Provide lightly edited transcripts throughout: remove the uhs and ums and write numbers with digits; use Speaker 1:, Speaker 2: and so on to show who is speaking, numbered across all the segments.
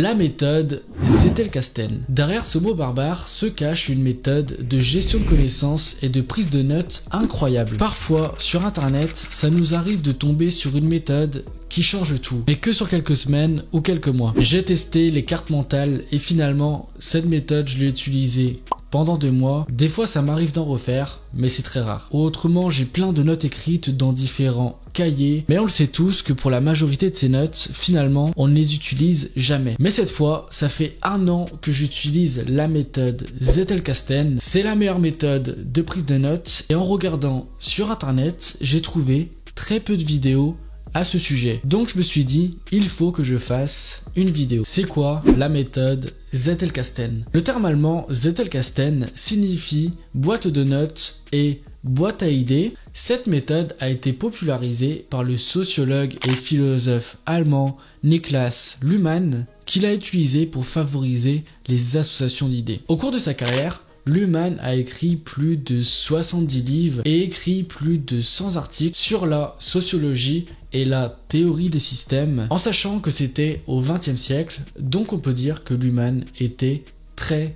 Speaker 1: La méthode Zettelkasten. Derrière ce mot barbare se cache une méthode de gestion de connaissances et de prise de notes incroyable. Parfois, sur internet, ça nous arrive de tomber sur une méthode qui change tout, mais que sur quelques semaines ou quelques mois. J'ai testé les cartes mentales et finalement, cette méthode, je l'ai utilisée pendant 2 mois. Des fois ça m'arrive d'en refaire, mais c'est très rare. Autrement, j'ai plein de notes écrites dans différents cahiers, mais on le sait tous que pour la majorité de ces notes, finalement, on ne les utilise jamais. Mais cette fois, ça fait 1 an que j'utilise la méthode Zettelkasten. C'est la meilleure méthode de prise de notes et en regardant sur internet, j'ai trouvé très peu de vidéos à ce sujet. Donc je me suis dit, il faut que je fasse une vidéo. C'est quoi la méthode Zettelkasten? Le terme allemand Zettelkasten signifie boîte de notes et boîte à idées. Cette méthode a été popularisée par le sociologue et philosophe allemand Niklas Luhmann, qui l'a utilisée pour favoriser les associations d'idées. Au cours de sa carrière, Luhmann a écrit plus de 70 livres et écrit plus de 100 articles sur la sociologie et la théorie des systèmes, en sachant que c'était au XXe siècle, donc on peut dire que Luhmann était très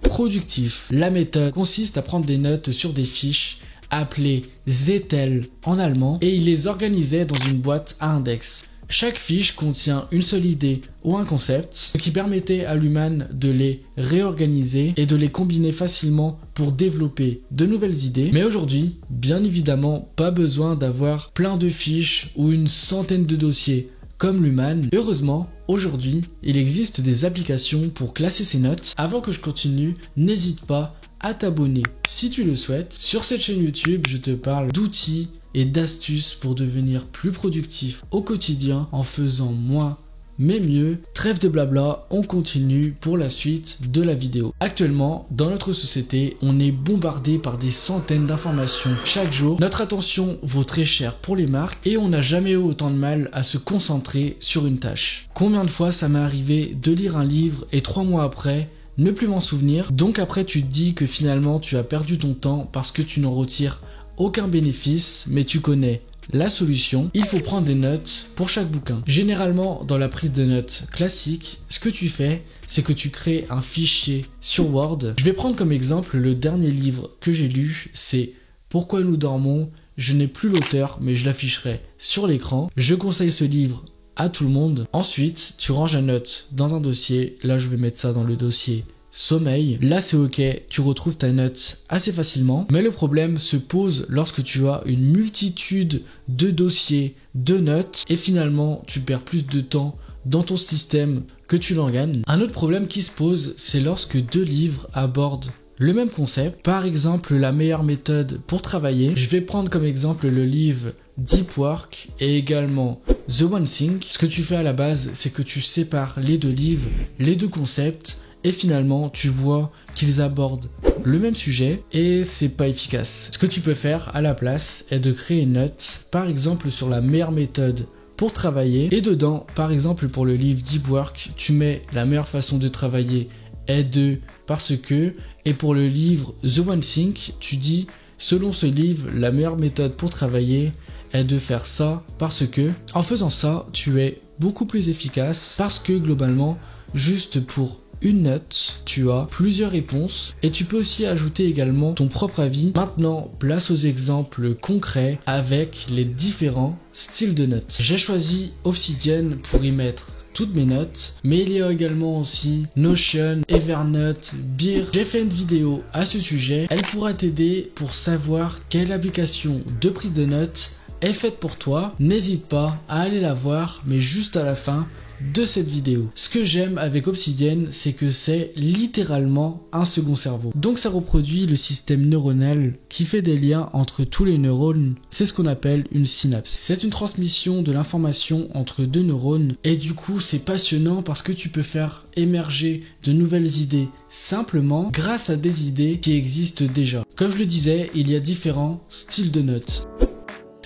Speaker 1: productif. La méthode consiste à prendre des notes sur des fiches appelées Zettel en allemand et il les organisait dans une boîte à index. Chaque fiche contient une seule idée ou un concept, ce qui permettait à Luhmann de les réorganiser et de les combiner facilement pour développer de nouvelles idées. Mais aujourd'hui, bien évidemment, pas besoin d'avoir plein de fiches ou une centaine de dossiers comme Luhmann. Heureusement, aujourd'hui, il existe des applications pour classer ces notes. Avant que je continue, n'hésite pas à t'abonner si tu le souhaites. Sur cette chaîne YouTube, je te parle d'outils et d'astuces pour devenir plus productif au quotidien en faisant moins mais mieux. Trêve de blabla, on continue pour la suite de la vidéo. Actuellement, dans notre société, on est bombardé par des centaines d'informations chaque jour. Notre attention vaut très cher pour les marques et on n'a jamais eu autant de mal à se concentrer sur une tâche. Combien de fois ça m'est arrivé de lire un livre et 3 mois après, ne plus m'en souvenir. Donc après tu te dis que finalement tu as perdu ton temps parce que tu n'en retires aucun bénéfice, mais tu connais la solution. Il faut prendre des notes pour chaque bouquin. Généralement, dans la prise de notes classique, ce que tu fais, c'est que tu crées un fichier sur Word. Je vais prendre comme exemple le dernier livre que j'ai lu, c'est Pourquoi nous dormons. Je n'ai plus l'auteur, mais je l'afficherai sur l'écran. Je conseille ce livre à tout le monde. Ensuite, tu ranges la note dans un dossier. Là, je vais mettre ça dans le dossier sommeil. Là c'est ok, tu retrouves ta note assez facilement, mais le problème se pose lorsque tu as une multitude de dossiers, de notes et finalement tu perds plus de temps dans ton système que tu n'en gagnes. Un autre problème qui se pose, c'est lorsque 2 livres abordent le même concept. Par exemple, la meilleure méthode pour travailler. Je vais prendre comme exemple le livre Deep Work et également The One Thing. Ce que tu fais à la base, c'est que tu sépares les 2 livres, les 2 concepts. Et finalement, tu vois qu'ils abordent le même sujet et c'est pas efficace. Ce que tu peux faire à la place est de créer une note, par exemple sur la meilleure méthode pour travailler. Et dedans, par exemple pour le livre Deep Work, tu mets la meilleure façon de travailler est de parce que. Et pour le livre The One Thing, tu dis selon ce livre, la meilleure méthode pour travailler est de faire ça parce que. En faisant ça, tu es beaucoup plus efficace parce que globalement, juste pour une note, tu as plusieurs réponses et tu peux aussi ajouter également ton propre avis. Maintenant, place aux exemples concrets avec les différents styles de notes. J'ai choisi Obsidian pour y mettre toutes mes notes, mais il y a également aussi Notion, Evernote, Beer. J'ai fait une vidéo à ce sujet, elle pourra t'aider pour savoir quelle application de prise de notes est faite pour toi. N'hésite pas à aller la voir, mais juste à la fin de cette vidéo. Ce que j'aime avec Obsidian, c'est que c'est littéralement un second cerveau. Donc ça reproduit le système neuronal qui fait des liens entre tous les neurones. C'est ce qu'on appelle une synapse. C'est une transmission de l'information entre 2 neurones et du coup c'est passionnant parce que tu peux faire émerger de nouvelles idées simplement grâce à des idées qui existent déjà. Comme je le disais, il y a différents styles de notes.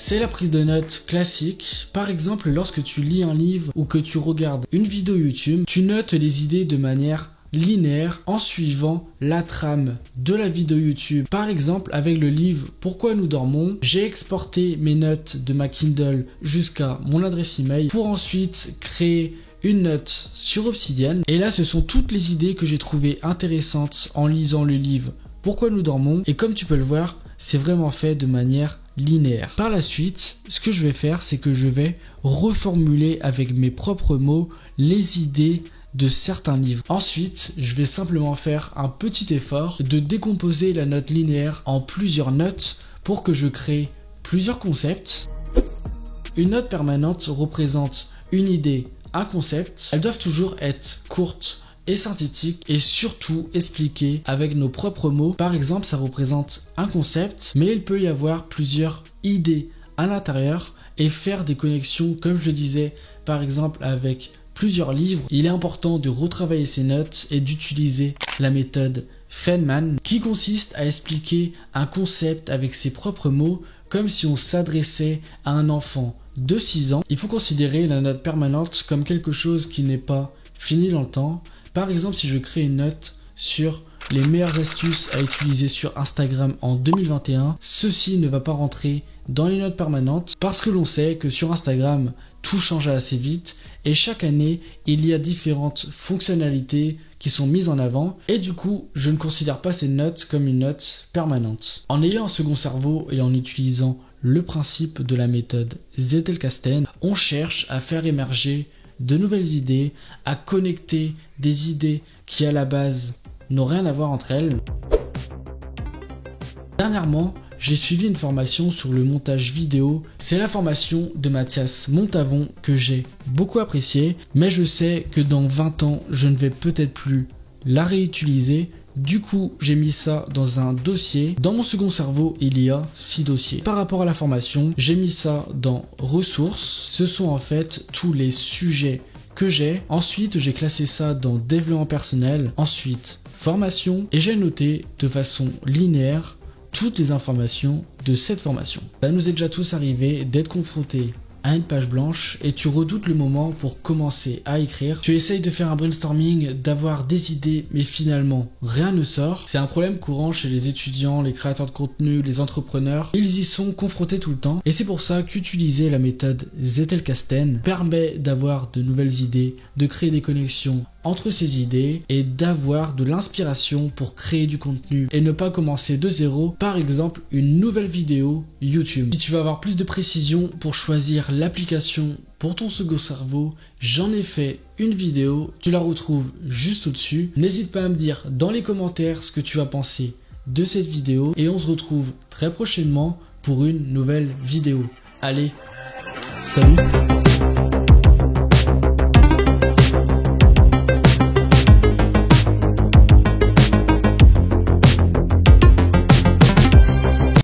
Speaker 1: C'est la prise de notes classique. Par exemple, lorsque tu lis un livre ou que tu regardes une vidéo YouTube, tu notes les idées de manière linéaire en suivant la trame de la vidéo YouTube. Par exemple, avec le livre Pourquoi nous dormons, j'ai exporté mes notes de ma Kindle jusqu'à mon adresse email pour ensuite créer une note sur Obsidian. Et là, ce sont toutes les idées que j'ai trouvées intéressantes en lisant le livre Pourquoi nous dormons. Et comme tu peux le voir, c'est vraiment fait de manière linéaire. Par la suite, ce que je vais faire, c'est que je vais reformuler avec mes propres mots les idées de certains livres. Ensuite, je vais simplement faire un petit effort de décomposer la note linéaire en plusieurs notes pour que je crée plusieurs concepts. Une note permanente représente une idée, un concept. Elles doivent toujours être courtes et synthétiques et surtout expliquées avec nos propres mots. Par exemple, ça représente un concept, mais il peut y avoir plusieurs idées à l'intérieur et faire des connexions, comme je disais, par exemple avec plusieurs livres. Il est important de retravailler ces notes et d'utiliser la méthode Feynman qui consiste à expliquer un concept avec ses propres mots comme si on s'adressait à un enfant de 6 ans. Il faut considérer la note permanente comme quelque chose qui n'est pas fini dans le temps. Par exemple, si je crée une note sur les meilleures astuces à utiliser sur Instagram en 2021, ceci ne va pas rentrer dans les notes permanentes parce que l'on sait que sur Instagram, tout change assez vite et chaque année, il y a différentes fonctionnalités qui sont mises en avant et du coup, je ne considère pas ces notes comme une note permanente. En ayant un second cerveau et en utilisant le principe de la méthode Zettelkasten, on cherche à faire émerger de nouvelles idées, à connecter des idées qui à la base n'ont rien à voir entre elles. Dernièrement, j'ai suivi une formation sur le montage vidéo. C'est la formation de Mathias Montavon que j'ai beaucoup appréciée, mais je sais que dans 20 ans, je ne vais peut-être plus la réutiliser. Du coup, j'ai mis ça dans un dossier. Dans mon second cerveau, il y a 6 dossiers. Par rapport à la formation, j'ai mis ça dans ressources. Ce sont en fait tous les sujets que j'ai. Ensuite, j'ai classé ça dans développement personnel. Ensuite, formation. Et j'ai noté de façon linéaire toutes les informations de cette formation. Ça nous est déjà tous arrivé d'être confrontés à une page blanche et tu redoutes le moment pour commencer à écrire. Tu essayes de faire un brainstorming, d'avoir des idées, mais finalement rien ne sort. C'est un problème courant chez les étudiants, les créateurs de contenu, les entrepreneurs. Ils y sont confrontés tout le temps et c'est pour ça qu'utiliser la méthode Zettelkasten permet d'avoir de nouvelles idées, de créer des connexions entre ces idées et d'avoir de l'inspiration pour créer du contenu et ne pas commencer de zéro, par exemple une nouvelle vidéo YouTube. Si tu veux avoir plus de précision pour choisir l'application pour ton second cerveau, j'en ai fait une vidéo, tu la retrouves juste au-dessus. N'hésite pas à me dire dans les commentaires ce que tu vas penser de cette vidéo et on se retrouve très prochainement pour une nouvelle vidéo. Allez, salut!